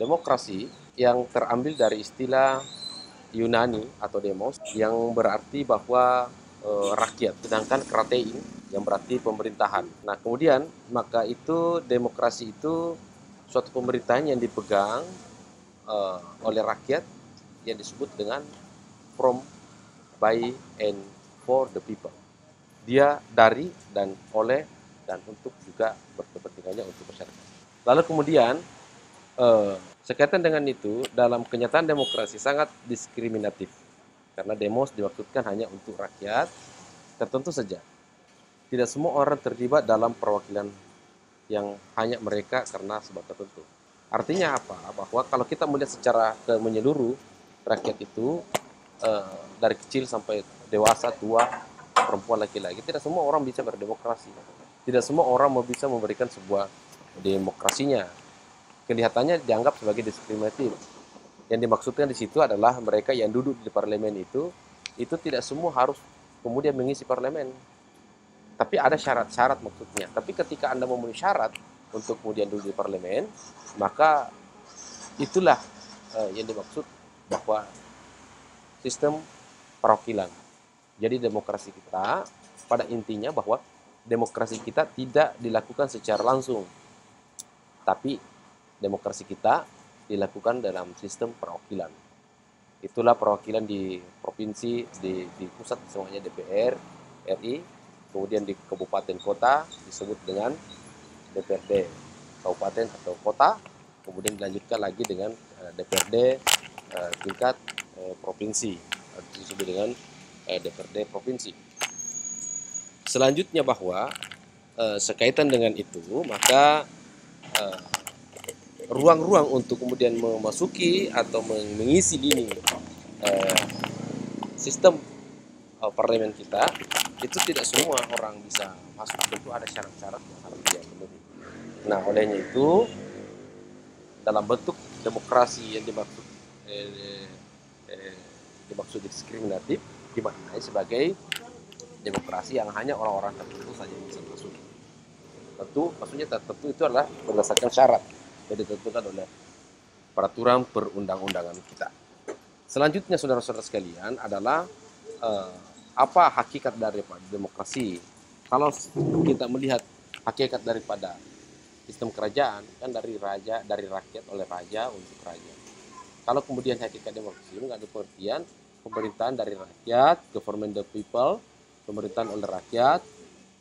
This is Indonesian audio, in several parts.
Demokrasi yang terambil dari istilah Yunani atau demos yang berarti bahwa rakyat, sedangkan kratein yang berarti pemerintahan. Nah, kemudian maka itu demokrasi itu suatu pemerintahan yang dipegang oleh rakyat yang disebut dengan from, by, and for the people. Dia dari dan oleh dan untuk juga berkepentingannya untuk masyarakat. Lalu kemudian sekaitan dengan itu, dalam kenyataan demokrasi sangat diskriminatif. Karena demos dimaksudkan hanya untuk rakyat, tertentu saja. Tidak semua orang terlibat dalam perwakilan yang hanya mereka karena sebab tertentu. Artinya apa? Bahwa kalau kita melihat secara menyeluruh, rakyat itu dari kecil sampai dewasa, tua, perempuan, laki-laki, tidak semua orang bisa berdemokrasi. Tidak semua orang bisa memberikan sebuah demokrasinya. Kelihatannya dianggap sebagai diskriminatif. Yang dimaksudkan di situ adalah mereka yang duduk di parlemen itu tidak semua harus kemudian mengisi parlemen. Tapi ada syarat-syarat maksudnya. Tapi ketika Anda memenuhi syarat untuk kemudian duduk di parlemen, maka itulah yang dimaksud bahwa sistem perwakilan. Jadi demokrasi kita pada intinya bahwa demokrasi kita tidak dilakukan secara langsung. Tapi demokrasi kita dilakukan dalam sistem perwakilan. Itulah perwakilan di provinsi, di pusat semuanya DPR RI, kemudian di kabupaten kota disebut dengan DPRD kabupaten atau kota, kemudian dilanjutkan lagi dengan DPRD tingkat provinsi, disebut dengan DPRD provinsi. Selanjutnya bahwa sekaitan dengan itu, maka ruang-ruang untuk kemudian memasuki atau mengisi lini sistem parlemen kita itu tidak semua orang bisa masuk. Tentu ada syarat-syarat yang harus dia penuhi. Nah, olehnya itu dalam bentuk demokrasi yang dimaksud diskriminatif dimaknai sebagai demokrasi yang hanya orang-orang tertentu saja yang bisa masuk. Tentu maksudnya tertentu itu adalah berdasarkan syarat yang ditentukan oleh peraturan perundang-undangan kita. Selanjutnya, saudara-saudara sekalian, adalah apa hakikat daripada demokrasi. Kalau kita melihat hakikat daripada sistem kerajaan, kan dari raja, dari rakyat oleh raja untuk raja. Kalau kemudian hakikat demokrasi mengandung pengertian pemerintahan dari rakyat, government the people, pemerintahan oleh rakyat,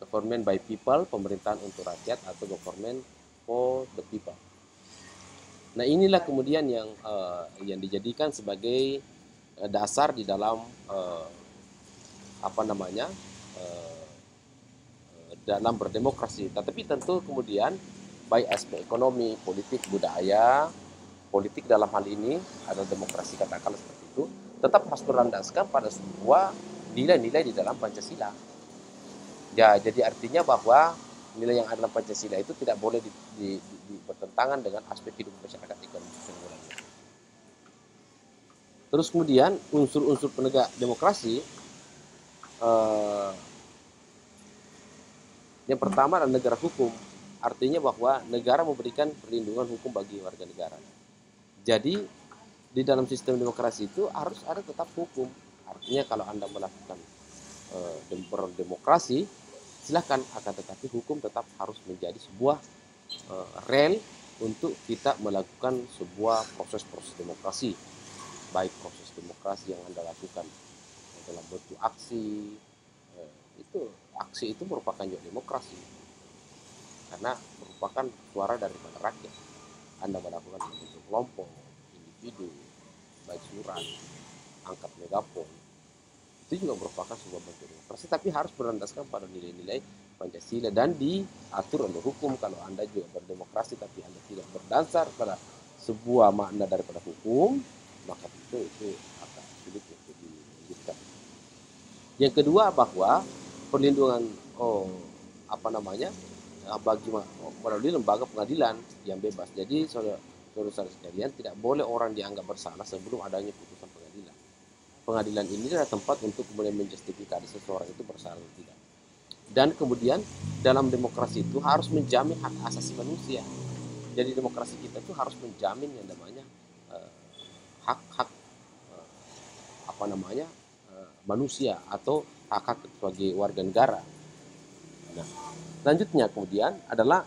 government by people, pemerintahan untuk rakyat, atau government for the people. Nah, inilah kemudian yang dijadikan sebagai dasar di dalam dalam berdemokrasi. Tetapi tentu kemudian baik aspek ekonomi, politik, budaya, politik dalam hal ini adalah demokrasi, katakanlah seperti itu, tetap harus berlandaskan pada sebuah nilai-nilai di dalam Pancasila. Ya, jadi artinya bahwa nilai yang ada dalam Pancasila itu tidak boleh bertentangan dengan aspek hidup masyarakat ekonomi sosial. Terus kemudian unsur-unsur penegak demokrasi yang pertama adalah negara hukum. Artinya bahwa negara memberikan perlindungan hukum bagi warga negara. Jadi di dalam sistem demokrasi itu harus ada tetap hukum. Artinya kalau Anda melakukan berdemokrasi, silahkan, akan tetapi hukum tetap harus menjadi sebuah rel untuk kita melakukan sebuah proses-proses demokrasi. Baik proses demokrasi yang Anda lakukan dalam bentuk aksi, aksi itu merupakan juga demokrasi, karena merupakan suara daripada rakyat. Anda melakukan bentuk kelompok, individu, baik surat, angkat megafon, itu juga merupakan sebuah bentuk demokrasi, tapi harus berlandaskan pada nilai-nilai Pancasila dan diatur oleh hukum. Kalau Anda juga berdemokrasi tapi Anda tidak berdasar pada sebuah makna daripada hukum, maka itu akan sulit untuk diwujudkan. Yang kedua, bahwa perlindungan bagi melalui lembaga pengadilan yang bebas. Jadi saudara-saudara sekalian, tidak boleh orang dianggap bersalah sebelum adanya putusan pengadilan. Pengadilan ini adalah tempat untuk kemudian menjustifikasi seseorang itu bersalah atau tidak. Dan kemudian dalam demokrasi itu harus menjamin hak asasi manusia. Jadi demokrasi kita itu harus menjamin yang namanya hak-hak apa namanya manusia atau hak-hak sebagai warga negara. Nah, selanjutnya kemudian adalah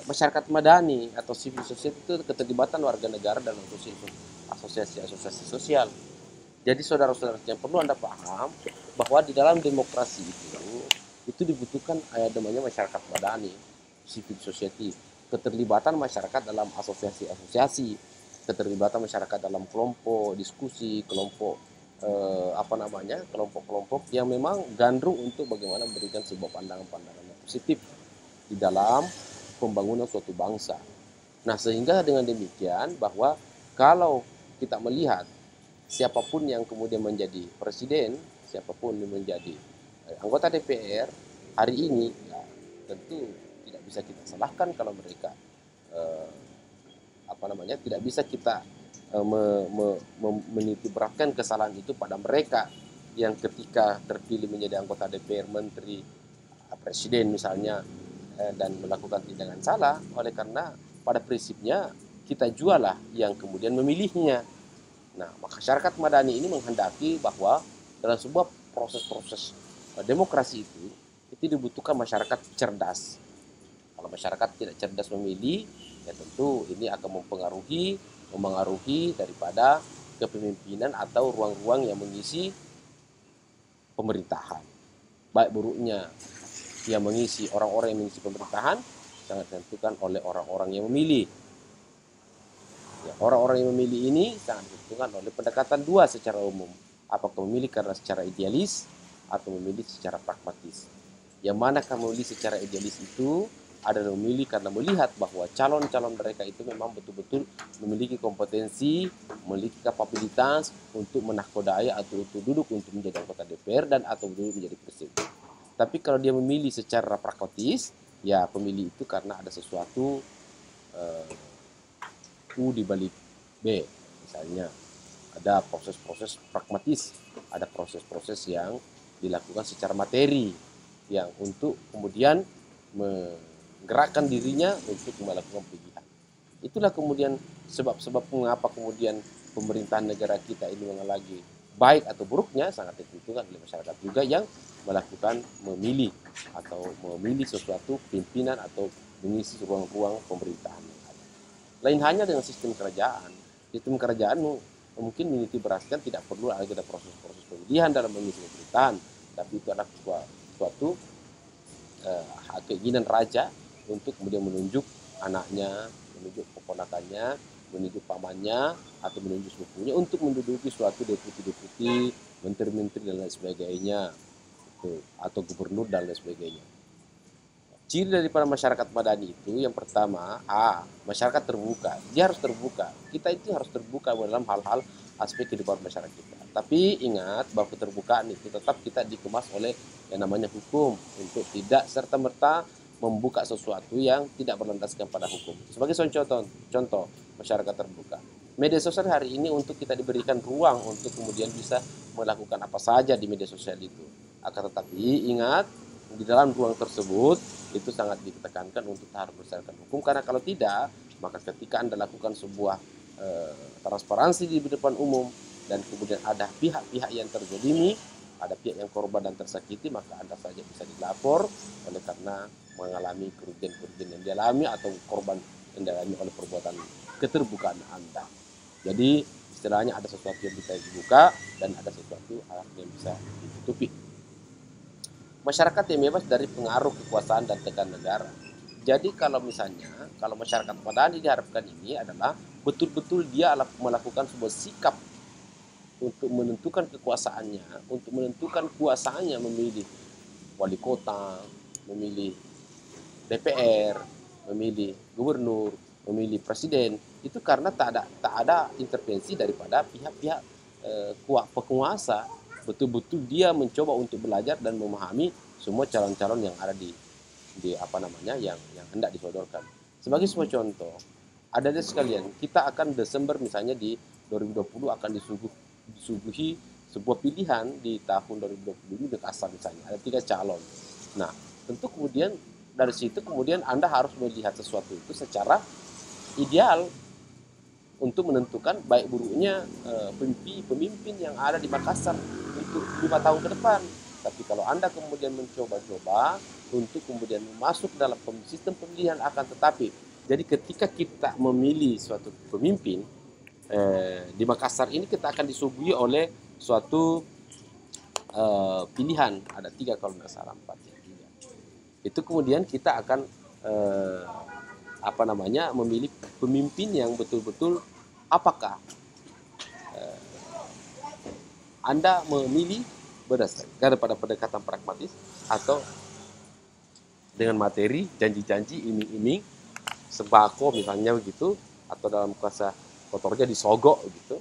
masyarakat madani atau civil society itu keterlibatan warga negara dalam asosiasi-asosiasi sosial. Jadi saudara-saudara yang perlu Anda paham bahwa di dalam demokrasi itu dibutuhkan namanya masyarakat madani, civil society, keterlibatan masyarakat dalam asosiasi-asosiasi, keterlibatan masyarakat dalam kelompok diskusi, kelompok kelompok-kelompok yang memang gandrung untuk bagaimana memberikan sebuah pandangan-pandangan yang positif di dalam pembangunan suatu bangsa. Nah, sehingga dengan demikian bahwa kalau kita melihat siapapun yang kemudian menjadi presiden, siapapun yang menjadi anggota DPR hari ini, ya, tentu tidak bisa kita salahkan kalau mereka tidak bisa kita menitiberatkan kesalahan itu pada mereka yang ketika terpilih menjadi anggota DPR, menteri, presiden misalnya, dan melakukan tindakan salah, oleh karena pada prinsipnya kita jualah yang kemudian memilihnya. Nah, masyarakat madani ini menghendaki bahwa dalam sebuah proses-proses demokrasi itu dibutuhkan masyarakat cerdas. Kalau masyarakat tidak cerdas memilih, ya tentu ini akan memengaruhi daripada kepemimpinan atau ruang-ruang yang mengisi pemerintahan. Baik buruknya yang mengisi orang-orang yang mengisi pemerintahan sangat ditentukan oleh orang-orang yang memilih. Ya, orang-orang yang memilih ini sangat ditentukan oleh pendekatan dua secara umum. Apakah memilih karena secara idealis atau memilih secara pragmatis. Yang manakah memilih secara idealis itu adalah memilih karena melihat bahwa calon-calon mereka itu memang betul-betul memiliki kompetensi, memiliki kapabilitas untuk menakodai atau untuk duduk untuk menjadi anggota DPR dan atau duduk menjadi presiden. Tapi kalau dia memilih secara pragmatis, ya pemilih itu karena ada sesuatu U di balik B. Misalnya ada proses-proses pragmatis, ada proses-proses yang dilakukan secara materi yang untuk kemudian menggerakkan dirinya untuk melakukan pilihan. Itulah kemudian sebab-sebab mengapa kemudian pemerintahan negara kita ini mengalami baik atau buruknya sangat ditentukan oleh masyarakat juga yang melakukan memilih atau memilih sesuatu pimpinan atau mengisi ruang-ruang pemerintahan. Lain halnya dengan sistem kerajaan. Sistem kerajaan mungkin menitiberaskan tidak perlu ada proses-proses pemilihan dalam mengisi pemerintahan, tapi itu adalah suatu keinginan raja untuk kemudian menunjuk anaknya, menunjuk keponakannya, menunjuk pamannya, atau menunjuk sepupunya untuk menduduki suatu deputi-deputi, menteri-menteri dan lain sebagainya, atau gubernur dan lain sebagainya. Ciri daripada masyarakat madani itu yang pertama, masyarakat terbuka. Dia harus terbuka. Kita itu harus terbuka dalam hal-hal aspek kehidupan masyarakat kita. Tapi ingat bahwa keterbukaan itu tetap kita dikemas oleh yang namanya hukum untuk tidak serta-merta membuka sesuatu yang tidak berlandaskan pada hukum. Sebagai contoh masyarakat terbuka. Media sosial hari ini untuk kita diberikan ruang untuk kemudian bisa melakukan apa saja di media sosial itu. Akan tetapi ingat, di dalam ruang tersebut itu sangat ditekankan untuk harus berdasarkan hukum, karena kalau tidak maka ketika Anda lakukan sebuah transparansi di depan umum dan kemudian ada pihak-pihak yang terzolimi, ada pihak yang korban dan tersakiti, maka Anda saja bisa dilapor oleh karena mengalami kerugian-kerugian yang dialami atau korban yang dialami oleh perbuatan keterbukaan Anda. Jadi istilahnya ada sesuatu yang bisa dibuka dan ada sesuatu yang bisa ditutupi. Masyarakat yang bebas dari pengaruh kekuasaan dan tekanan negara. Jadi kalau masyarakat madani diharapkan ini adalah betul-betul dia melakukan sebuah sikap untuk menentukan kekuasaannya, untuk menentukan kuasaannya memilih wali kota, memilih DPR, memilih gubernur, memilih presiden, itu karena tak ada intervensi daripada pihak-pihak penguasa. Betul-betul dia mencoba untuk belajar dan memahami semua calon-calon yang ada di yang hendak disodorkan. Sebagai sebuah contoh, ada sekalian, kita akan Desember misalnya di 2020 akan disuguhi sebuah pilihan di tahun 2020 ini di Kasar misalnya, ada 3 calon. Nah, tentu kemudian dari situ kemudian Anda harus melihat sesuatu itu secara ideal untuk menentukan baik buruknya pemimpin yang ada di Makassar untuk 5 tahun ke depan. Tapi kalau Anda kemudian mencoba-coba untuk kemudian masuk dalam sistem pemilihan, akan tetapi jadi ketika kita memilih suatu pemimpin di Makassar ini, kita akan disuguhi oleh suatu pilihan, ada 3 kalau tidak salah, 4 ya, 3. Itu kemudian kita akan memilih pemimpin yang betul-betul apakah Anda memilih berdasarkan pada pendekatan pragmatis atau dengan materi, janji-janji, iming-iming, sembako misalnya begitu, atau dalam kuasa kotornya disogok gitu.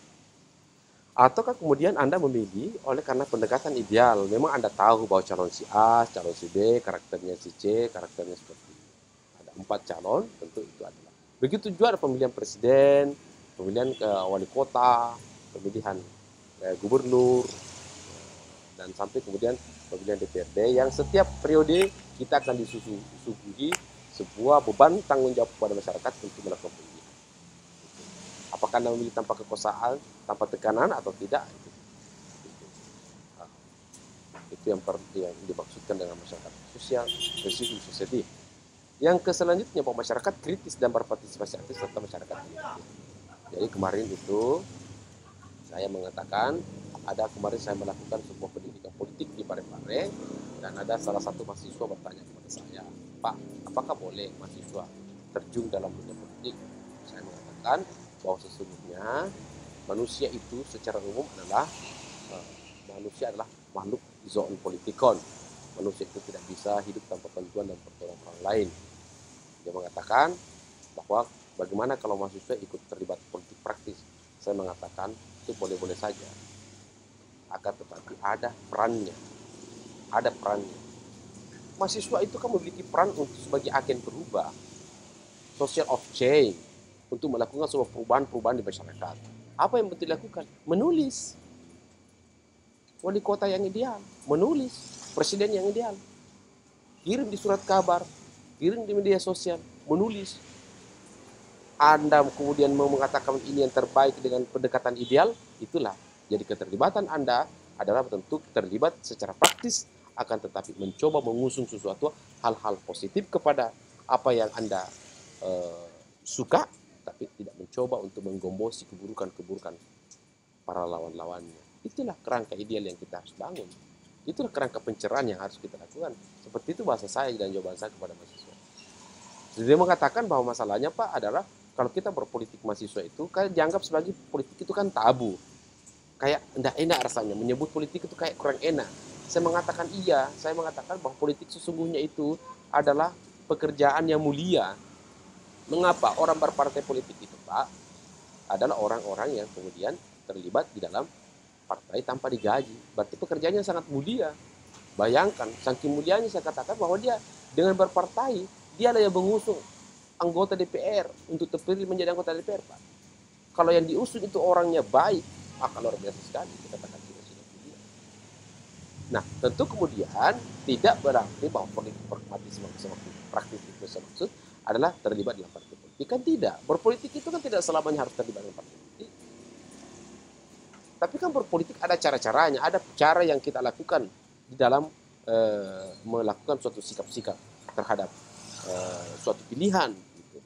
Ataukah kemudian Anda memilih oleh karena pendekatan ideal, memang Anda tahu bahwa calon si A, calon si B, karakternya si C, karakternya seperti itu. Ada 4 calon, tentu itu adalah. Begitu juga ada pemilihan presiden, pemilihan wali kota, pemilihan gubernur, dan sampai kemudian pemilihan DPRD, yang setiap periode kita akan disuguhi sebuah beban tanggung jawab kepada masyarakat untuk melakukan pemilihan. Apakah Anda memilih tanpa kekosaan, tanpa tekanan atau tidak? Itu yang dimaksudkan dengan masyarakat sosial, resiko sosial. Yang selanjutnya, bahwa masyarakat kritis dan berpartisipasi aktif serta masyarakat kritis. Jadi kemarin itu saya mengatakan, kemarin saya melakukan sebuah pendidikan politik di Parepare, dan ada salah satu mahasiswa bertanya kepada saya, Pak, apakah boleh mahasiswa terjun dalam dunia politik? Saya mengatakan bahwa sesungguhnya manusia itu secara umum adalah makhluk zoon politikon. Manusia itu tidak bisa hidup tanpa bantuan dan pertolongan orang lain. Dia mengatakan bahwa bagaimana kalau mahasiswa ikut terlibat politik praktis? Saya mengatakan itu boleh-boleh saja, akan tetapi ada perannya. Mahasiswa itu kan memiliki peran untuk sebagai agen berubah, social of change, untuk melakukan sebuah perubahan di masyarakat. Apa yang betul dilakukan? Menulis wali kota yang ideal, menulis presiden yang ideal, kirim di surat kabar, kirim di media sosial, menulis. Anda kemudian mau mengatakan ini yang terbaik dengan pendekatan ideal, itulah. Jadi keterlibatan Anda adalah tentu terlibat secara praktis, akan tetapi mencoba mengusung sesuatu hal-hal positif kepada apa yang Anda suka, tapi tidak mencoba untuk menggombosi keburukan-keburukan para lawan-lawannya. Itulah kerangka ideal yang kita harus bangun. Itulah kerangka pencerahan yang harus kita lakukan. Seperti itu bahasa saya dan jawaban saya kepada mahasiswa. Jadi dia mengatakan bahwa masalahnya, Pak, adalah kalau kita berpolitik mahasiswa itu kan dianggap sebagai politik itu kan tabu. Kayak tidak enak rasanya, menyebut politik itu kayak kurang enak. Saya mengatakan iya, saya mengatakan bahwa politik sesungguhnya itu adalah pekerjaan yang mulia. Mengapa? Orang berpartai politik itu, Pak, adalah orang-orang yang kemudian terlibat di dalam partai tanpa digaji. Berarti pekerjaannya sangat mulia. Bayangkan, saking mulianya saya katakan bahwa dia dengan berpartai, dia adalah yang mengusung anggota DPR untuk terpilih menjadi anggota DPR, Pak. Kalau yang diusung itu orangnya baik, akan luar biasa sekali, kita katakan sudah mulia. Nah, tentu kemudian tidak berarti bahwa politik pragmatisme praktis itu maksud adalah terlibat dalam partai politik. Kan tidak. Berpolitik itu kan tidak selamanya harus terlibat dalam partai politik. Tapi kan berpolitik ada cara-caranya, ada cara yang kita lakukan di dalam melakukan suatu sikap-sikap terhadap suatu pilihan. Gitu.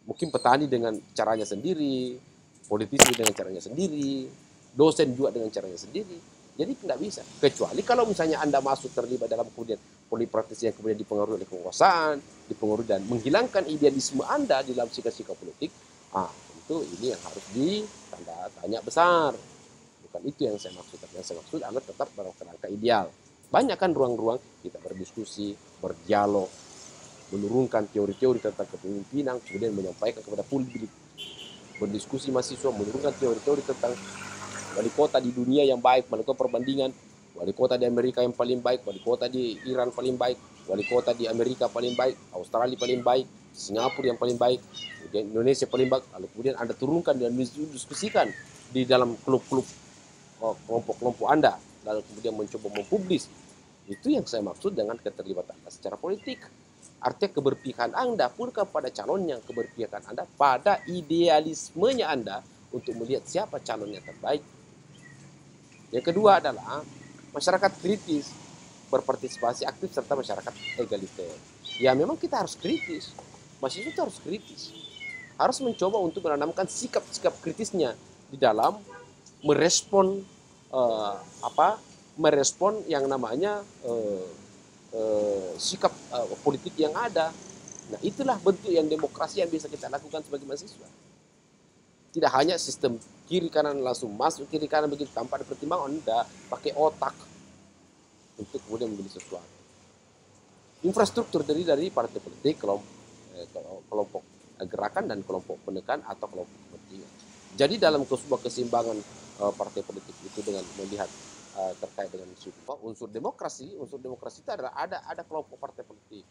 Mungkin petani dengan caranya sendiri, politisi dengan caranya sendiri, dosen juga dengan caranya sendiri. Jadi tidak bisa. Kecuali kalau misalnya Anda masuk terlibat dalam kemudian politik praktis yang kemudian dipengaruhi oleh kekuasaan, dipengaruhi dan menghilangkan idealisme Anda di dalam sikap-sikap politik, tentu ini yang harus ditanda tanya besar. Bukan itu yang saya maksud. Yang saya maksud adalah tetap dalam kerangka ideal. Banyak kan ruang-ruang kita berdiskusi, berdialog, menurunkan teori-teori tentang kepemimpinan, kemudian menyampaikan kepada publik. Berdiskusi mahasiswa, menurunkan teori-teori tentang wali kota di dunia yang baik, melakukan perbandingan, wali kota di Amerika yang paling baik, wali kota di Iran paling baik, wali kota di Amerika paling baik, Australia paling baik, Singapura yang paling baik, kemudian Indonesia paling baik. Lalu kemudian Anda turunkan dan diskusikan di dalam klub-klub kelompok-kelompok Anda, lalu kemudian mencoba mempublis. Itu yang saya maksud dengan keterlibatan Anda secara politik. Artinya keberpihakan Anda pun kepada calon yang keberpihakan Anda pada idealismenya Anda untuk melihat siapa calon yang terbaik. Yang kedua adalah masyarakat kritis, berpartisipasi aktif serta masyarakat egaliter. Ya memang kita harus kritis, mahasiswa itu harus kritis, harus mencoba untuk menanamkan sikap-sikap kritisnya di dalam merespon merespon yang namanya sikap politik yang ada. Nah itulah bentuk yang demokrasi yang bisa kita lakukan sebagai mahasiswa. Tidak hanya sistem kiri kanan langsung masuk kiri kanan begitu tanpa ada pertimbangan, Anda pakai otak untuk kemudian memilih sesuatu. Infrastruktur dari partai politik, kelompok gerakan dan kelompok penekan atau kelompok kepentingan. Jadi dalam sebuah keseimbangan partai politik itu dengan melihat terkait dengan unsur demokrasi itu adalah ada kelompok partai politik.